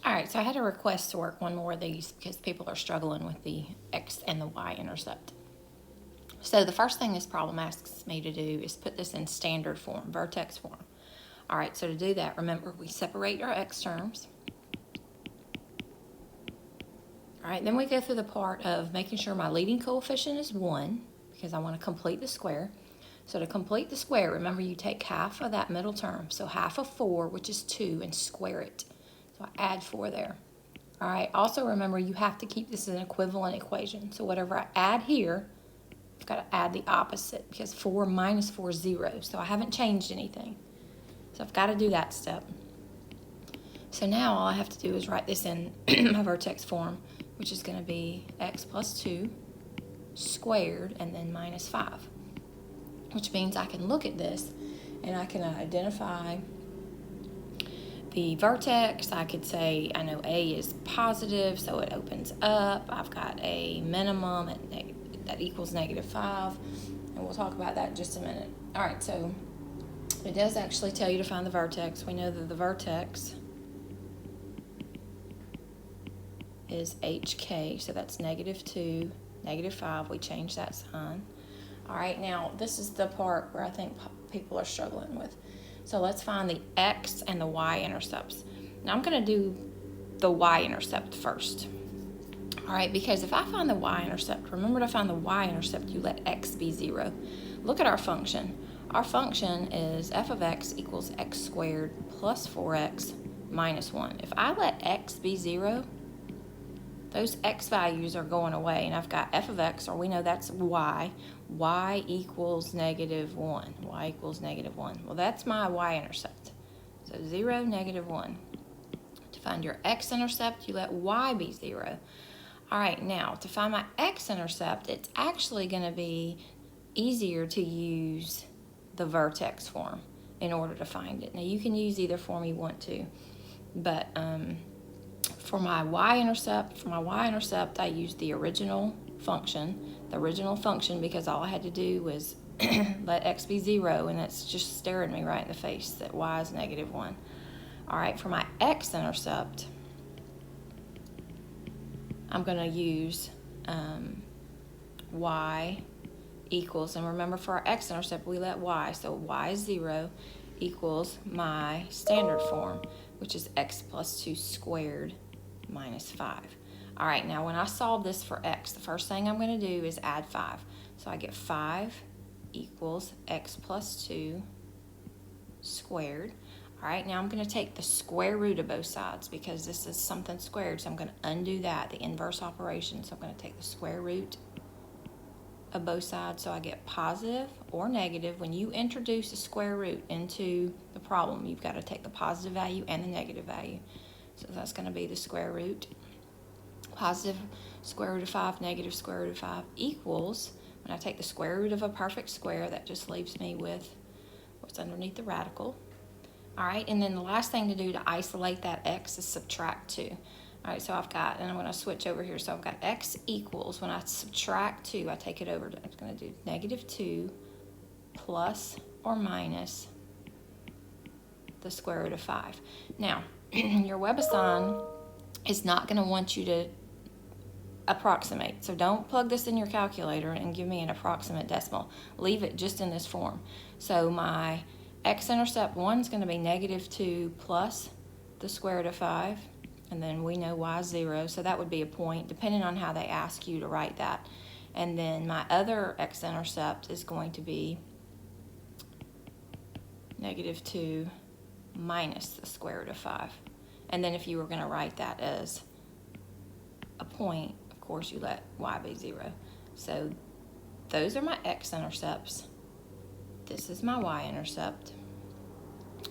All right, so I had a request to work one more of these because people are struggling with the X and the Y-intercept. So the first thing this problem asks me to do is put this in standard form, vertex form. All right, so to do that, remember we separate our X terms. All right, then we go through the part of making sure my leading coefficient is 1 because I want to complete the square. So to complete the square, remember you take half of that middle term, so half of 4, which is 2, and square it. So I add 4 there. All right, also remember you have to keep this as an equivalent equation. So whatever I add here, I've got to add the opposite because 4 minus 4 is 0. So I haven't changed anything. So I've got to do that step. So now all I have to do is write this in my vertex form, which is going to be x plus 2 squared and then minus 5, which means I can look at this and I can identify the vertex. I could say I know A is positive, so it opens up. I've got a minimum that equals -5, and we'll talk about that in just a minute. All right, so it does actually tell you to find the vertex. We know that the vertex is HK, so that's -2, -5. We change that sign. All right, now this is the part where I think people are struggling with. So let's find the X and the Y-intercepts. Now I'm going to do the Y-intercept first. All right, because if I find the Y-intercept, remember to find the Y-intercept, you let X be 0. Look at our function. Our function is f of x equals x squared plus 4x minus 1. If I let x be 0, those x values are going away, and I've got f of x, or we know that's y. Y equals -1. Y equals -1. Well, that's my y-intercept. So 0, -1. To find your x-intercept, you let y be 0. All right, now to find my x-intercept, it's actually going to be easier to use the vertex form in order to find it. Now, you can use either form you want to, but for my y-intercept, I used the original function. Because all I had to do was let x be 0, and it's just staring me right in the face that y is -1. All right, for my x-intercept, I'm going to use y equals, and remember for our x-intercept, we let y, so y is 0 equals my standard form, which is x plus 2 squared minus 5. All right, now when I solve this for x, the first thing I'm going to do is add 5. So I get 5 equals x plus 2 squared. All right, now I'm going to take the square root of both sides because this is something squared, so I'm going to undo that, the inverse operation. So I'm going to take the square root of both sides, so I get positive or negative. When you introduce a square root into the problem, you've got to take the positive value and the negative value. So that's going to be the square root. Positive square root of 5, negative square root of 5 equals, when I take the square root of a perfect square, that just leaves me with what's underneath the radical. All right, and then the last thing to do to isolate that x is subtract 2. All right, so I've got, and I'm going to switch over here. So I've got x equals, when I subtract 2, I take it over to, I'm going to do -2 plus or minus the square root of 5. Now, your WebAssign is not going to want you to approximate. So don't plug this in your calculator and give me an approximate decimal. Leave it just in this form. So my x-intercept 1 is going to be -2 plus the square root of 5. And then we know y is 0, so that would be a point, depending on how they ask you to write that. And then my other x-intercept is going to be -2 minus the square root of 5. And then if you were going to write that as a point, of course, you let y be 0. So those are my x-intercepts. This is my y-intercept.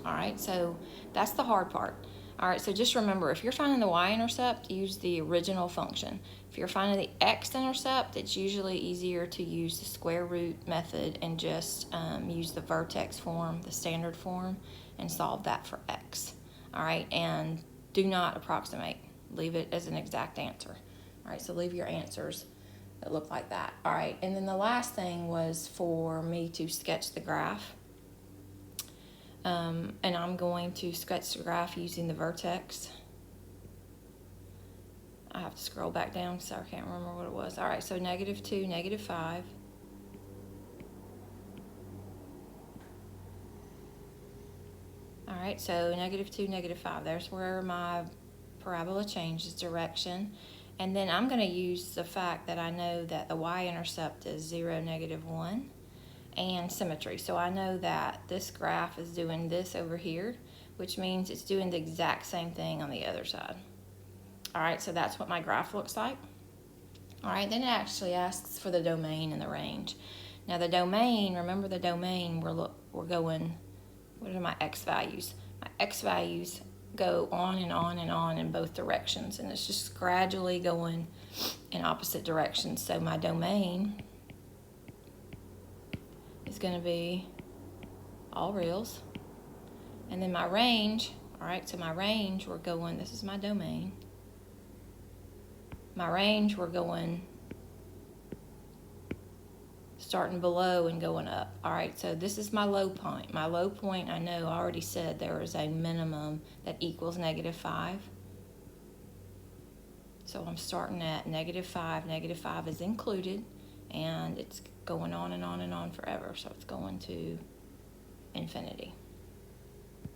All right, so that's the hard part. All right, so just remember, if you're finding the y-intercept, use the original function. If you're finding the x-intercept, it's usually easier to use the square root method and just use the vertex form, the standard form, and solve that for x. All right, and do not approximate. Leave it as an exact answer. All right, so leave your answers that look like that. All right, and then the last thing was for me to sketch the graph. And I'm going to sketch the graph using the vertex I have to scroll back down so I can't remember what it was. All right, so -2, -5. All right, so -2, -5. There's where my parabola changes direction. And then I'm going to use the fact that I know that the y-intercept is 0, -1, and symmetry. So I know that this graph is doing this over here, which means it's doing the exact same thing on the other side. All right, so that's what my graph looks like. All right, then it actually asks for the domain and the range. Now the domain, remember the domain, we're going, what are my x values? My x values go on and on and on in both directions, and it's just gradually going in opposite directions. So my domain is going to be all reals. And then my range, all right, so my range, we're going, this is my domain. My range, we're going starting below and going up. All right, so this is my low point. My low point, I know I already said there is a minimum that equals -5. So I'm starting at -5. -5 is included, and it's going on and on and on forever. So it's going to infinity.